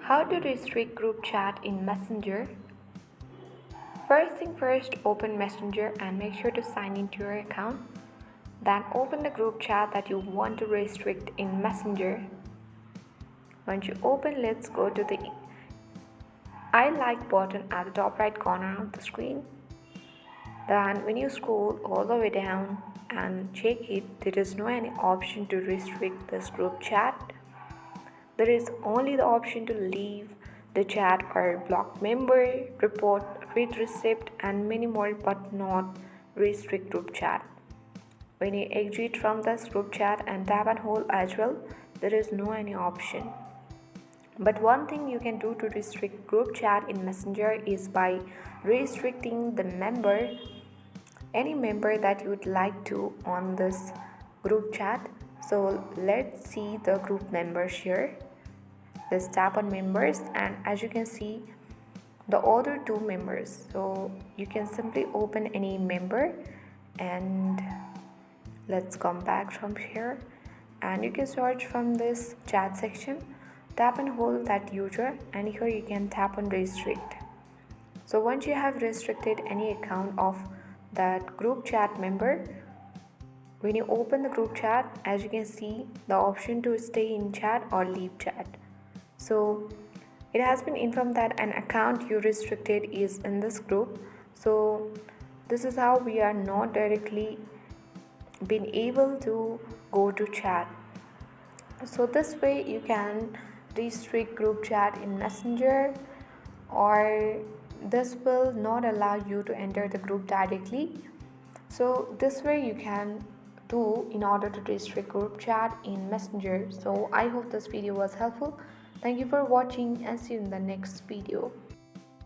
How to restrict group chat in Messenger? First thing first, open Messenger and make sure to sign into your account. Then open the group chat that you want to restrict in Messenger. Once you open, let's go to the I like button at the top right corner of the screen. Then when you scroll all the way down and check it, there is no any option to restrict this group chat. There is only the option to leave the chat or block member, report, read receipt and many more, but not restrict group chat. When you exit from this group chat and tap on hold as well, there is no any option. But one thing you can do to restrict group chat in Messenger is by restricting the member, any member that you would like to on this group chat. So let's see the group members here. Let's tap on members, and as you can see the other two members, so you can simply open any member and let's come back from here and you can search from this chat section, tap and hold that user, and here you can tap on restrict. So once you have restricted any account of that group chat member, when you open the group chat, as you can see the option to stay in chat or leave chat. So it has been informed that an account you restricted is in this group. So this is how we are not directly been able to go to chat. So this way you can restrict group chat in Messenger, or this will not allow you to enter the group directly. So this way you can do in order to restrict group chat in Messenger. So I hope this video was helpful. Thank you for watching and see you in the next video.